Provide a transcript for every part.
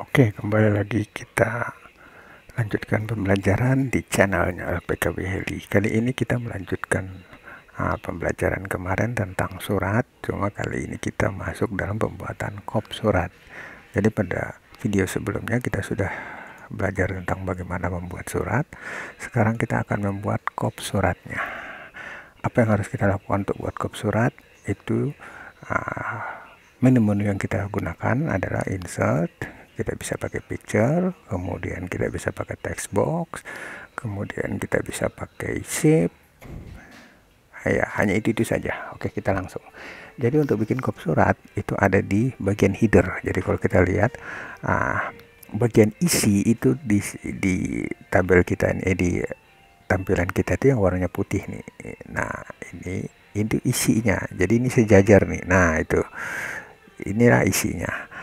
Oke, kembali lagi kita lanjutkan pembelajaran di channelnya LPKB Heli. Kali ini kita melanjutkan pembelajaran kemarin tentang surat, cuma kali ini kita masuk dalam pembuatan kop surat. Jadi pada video sebelumnya kita sudah belajar tentang bagaimana membuat surat. Sekarang kita akan membuat kop suratnya. Apa yang harus kita lakukan untuk buat kop surat? Itu menu-menu yang kita gunakan adalah insert. Kita bisa pakai picture, kemudian kita bisa pakai text box, kemudian kita bisa pakai shape. Ya, hanya itu saja. Oke, kita langsung. Jadi untuk bikin kop surat itu ada di bagian header. Jadi kalau kita lihat bagian isi itu di tabel kita ini, di tampilan kita itu yang warnanya putih nih. Nah, ini itu isinya. Jadi ini sejajar nih. Nah, inilah isinya.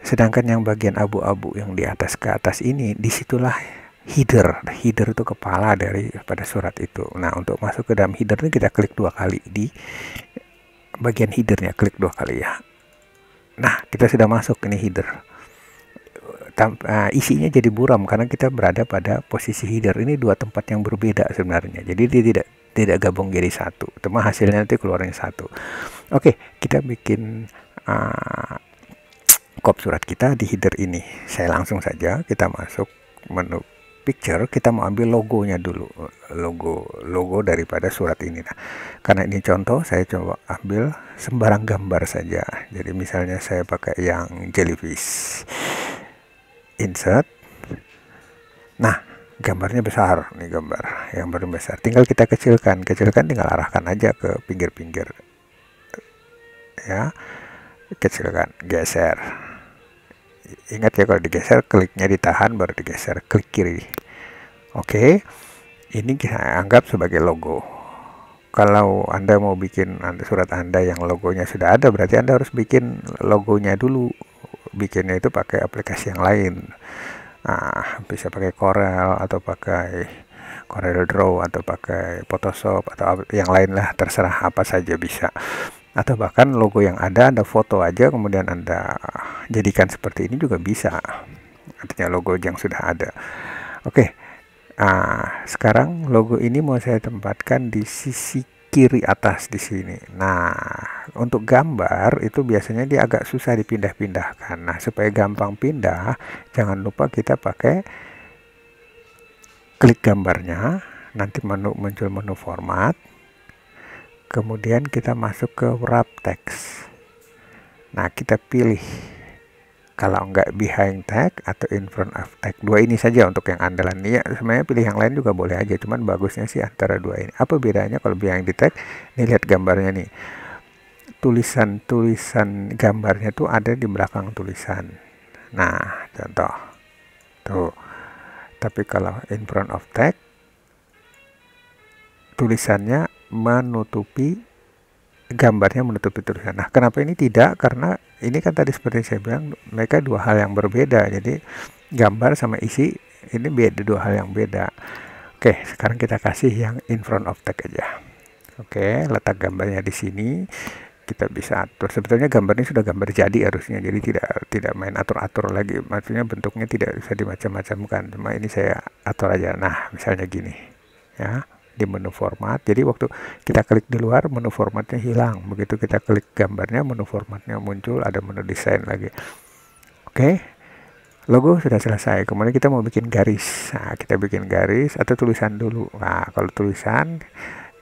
Sedangkan yang bagian abu-abu yang di atas ke atas ini, disitulah header. Header itu kepala dari pada surat itu. Nah, untuk masuk ke dalam header ini kita klik 2 kali di bagian headernya, klik 2 kali ya. Nah, kita sudah masuk ini header. Isinya jadi buram karena kita berada pada posisi header. Ini dua tempat yang berbeda sebenarnya. Jadi dia tidak gabung jadi satu. Cuma hasilnya nanti keluarnya satu. Oke, kita bikin kop surat kita di header ini. Saya langsung saja kita masuk menu picture, kita mau ambil logonya dulu, logo daripada surat ini. Nah, karena ini contoh, saya coba ambil sembarang gambar saja. Jadi misalnya saya pakai yang jellyfish, insert. Nah, gambarnya besar, nih gambar yang besar. Tinggal kita kecilkan, tinggal arahkan aja ke pinggir-pinggir, ya, kecilkan, geser. Ingat ya, kalau digeser kliknya ditahan baru digeser, klik kiri. Oke, ini kita anggap sebagai logo. Kalau Anda mau bikin surat Anda yang logonya sudah ada, berarti Anda harus bikin logonya dulu. Bikinnya itu pakai aplikasi yang lain. Bisa pakai Corel atau pakai Corel Draw atau pakai Photoshop atau yang lain lah, terserah, apa saja bisa. Atau bahkan logo yang ada Anda foto aja kemudian Anda jadikan seperti ini juga bisa, artinya logo yang sudah ada. Oke, sekarang logo ini mau saya tempatkan di sisi kiri atas di sini. Nah, untuk gambar itu biasanya dia agak susah dipindah-pindahkan. Nah, supaya gampang pindah, jangan lupa kita pakai klik gambarnya, nanti muncul menu format, kemudian kita masuk ke wrap text. Nah, kita pilih kalau enggak behind tag atau in front of tag. Dua ini saja untuk yang andalan. Ya, sebenarnya pilih yang lain juga boleh aja, cuman bagusnya sih antara dua ini. Apa bedanya kalau behind the tag? Nih, lihat gambarnya nih. Tulisan gambarnya tuh ada di belakang tulisan. Nah, contoh. Tuh. Tapi kalau in front of tag, tulisannya menutupi gambarnya, menutupi tulisan. Nah, kenapa ini tidak? Karena ini kan tadi seperti saya bilang, mereka dua hal yang berbeda. Jadi gambar sama isi ini beda, dua hal yang beda. Oke, sekarang kita kasih yang in front of tag aja. Oke, letak gambarnya di sini. Kita bisa atur. Sebetulnya gambarnya sudah gambar jadi harusnya. Jadi tidak main atur-atur lagi. Maksudnya bentuknya tidak bisa dimacam-macamkan. Cuma ini saya atur aja. Nah, misalnya gini. Ya, di menu format. Jadi waktu kita klik di luar, menu formatnya hilang. Begitu kita klik gambarnya, menu formatnya muncul, ada menu desain lagi. Oke, logo sudah selesai. Kemudian kita mau bikin garis. Nah, kita bikin garis atau tulisan dulu. Nah, kalau tulisan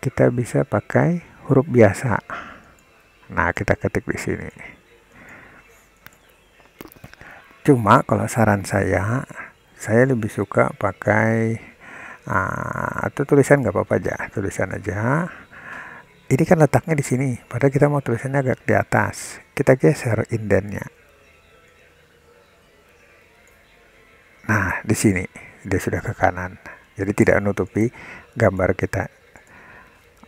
kita bisa pakai huruf biasa. Nah, kita ketik di sini. Cuma kalau saran saya lebih suka pakai atau tulisan, nggak apa-apa aja, tulisan aja. Ini kan letaknya di sini, padahal kita mau tulisannya agak di atas. Kita geser indennya. Nah, di sini dia sudah ke kanan, jadi tidak menutupi gambar kita.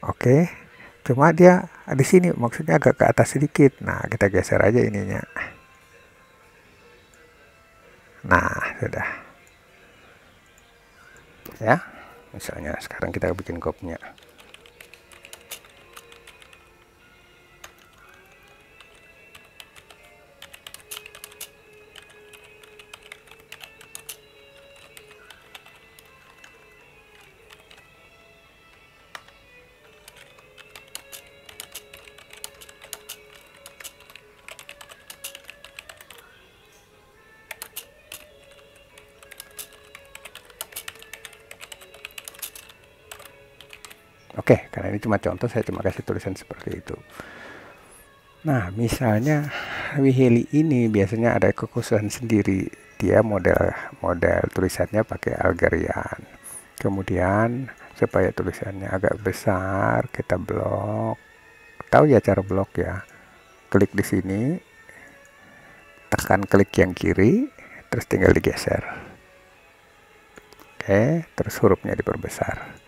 Oke, cuma dia di sini maksudnya agak ke atas sedikit. Nah, kita geser aja ininya. Nah, sudah. Ya, misalnya sekarang kita bikin kopnya. Oke, karena ini cuma contoh, saya cuma kasih tulisan seperti itu. Nah, misalnya Wiheli ini biasanya ada kekhususan sendiri. Dia model tulisannya pakai Algerian. Kemudian supaya tulisannya agak besar, kita blok. Tahu ya cara blok ya? Klik di sini, tekan klik yang kiri, terus tinggal digeser. Oke, terus hurufnya diperbesar.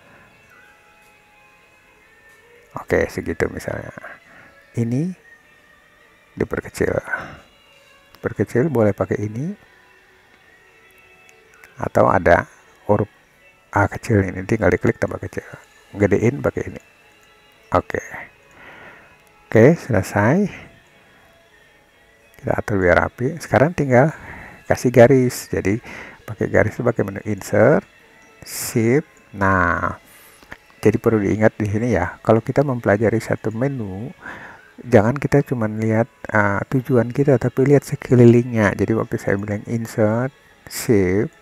Oke, segitu misalnya. Ini diperkecil. Perkecil boleh pakai ini. Atau ada huruf A kecil ini, tinggal diklik tambah kecil. Gedein pakai ini. Oke. Oke, selesai. Kita atur biar rapi. Sekarang tinggal kasih garis. Jadi pakai garis itu pakai menu insert, shift. Nah, jadi perlu diingat di sini ya, kalau kita mempelajari satu menu, jangan kita cuma lihat tujuan kita, tapi lihat sekelilingnya. Jadi waktu saya bilang insert, shift,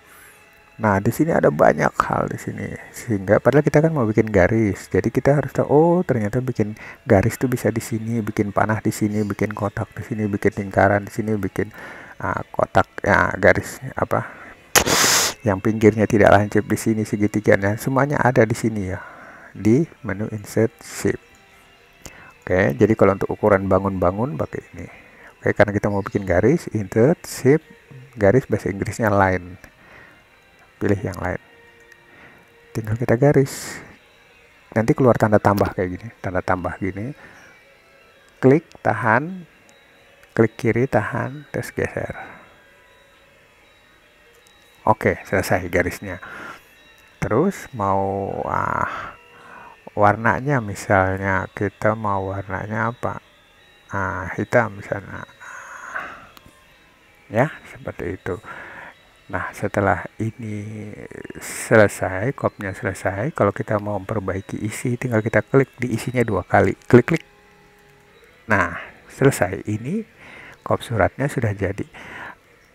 nah di sini ada banyak hal di sini, sehingga padahal kita kan mau bikin garis, jadi kita harus tahu, oh ternyata bikin garis tuh bisa di sini, bikin panah di sini, bikin kotak di sini, bikin lingkaran di sini, bikin kotak ya, garis apa yang pinggirnya tidak lancip di sini, segitiganya, semuanya ada di sini ya, di menu insert shape. Oke, jadi kalau untuk ukuran bangun-bangun pakai ini. Oke, karena kita mau bikin garis, insert shape, garis bahasa Inggrisnya line. Pilih yang line. Tinggal kita garis. Nanti keluar tanda tambah kayak gini, tanda tambah gini. Klik, tahan, klik kiri, tahan, terus geser. Oke, selesai garisnya. Terus mau warnanya, misalnya kita mau warnanya apa, hitam misalnya, ya seperti itu. Nah, setelah ini selesai, kopnya selesai, kalau kita mau memperbaiki isi, tinggal kita klik di isinya 2 kali, klik. Nah, selesai. Ini kop suratnya sudah jadi.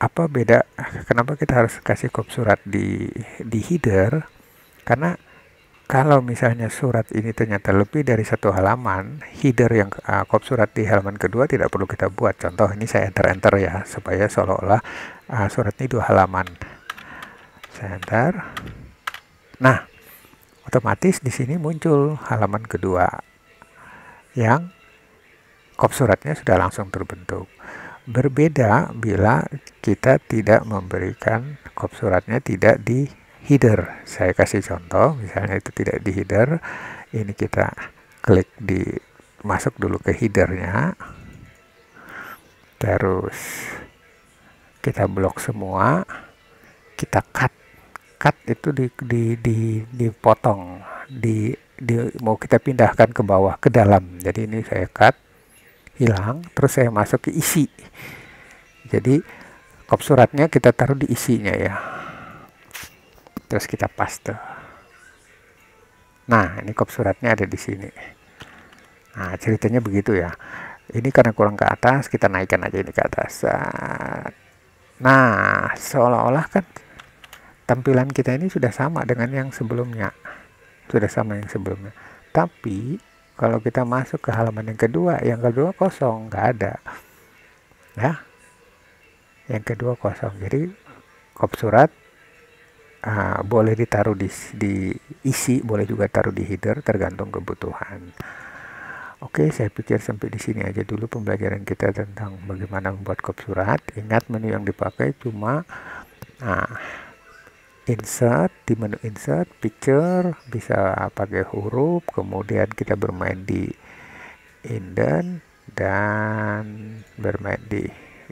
Apa beda, kenapa kita harus kasih kop surat di header? Karena kalau misalnya surat ini ternyata lebih dari 1 halaman, header yang kop surat di halaman kedua tidak perlu kita buat. Contoh ini saya enter ya, supaya seolah-olah surat ini 2 halaman. Saya enter. Nah, otomatis di sini muncul halaman kedua yang kop suratnya sudah langsung terbentuk. Berbeda bila kita tidak memberikan kop suratnya tidak di header. Saya kasih contoh, misalnya itu tidak di header. Ini kita klik di masuk dulu ke headernya. Terus kita blok semua. Kita cut. Cut itu dipotong, mau kita pindahkan ke bawah, ke dalam. Jadi ini saya cut, hilang, terus saya masuk ke isi. Jadi kop suratnya kita taruh di isinya ya. Terus kita paste. Nah, ini kop suratnya ada di sini. Nah, ceritanya begitu ya. Ini karena kurang ke atas, kita naikkan aja ini ke atas. Nah, seolah-olah kan tampilan kita ini sudah sama dengan yang sebelumnya. Sudah sama yang sebelumnya. Tapi kalau kita masuk ke halaman yang kedua kosong, nggak ada. Ya. Yang kedua kosong. Jadi kop surat boleh ditaruh di isi, boleh juga taruh di header, tergantung kebutuhan. Oke, saya pikir sampai di sini aja dulu pembelajaran kita tentang bagaimana membuat kop surat. Ingat menu yang dipakai cuma insert, di menu insert, picture, bisa pakai huruf, kemudian kita bermain di indent, dan bermain di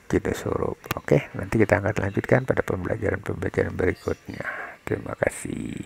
jenis huruf. Oke, nanti kita akan lanjutkan pada pembelajaran berikutnya. Terima kasih.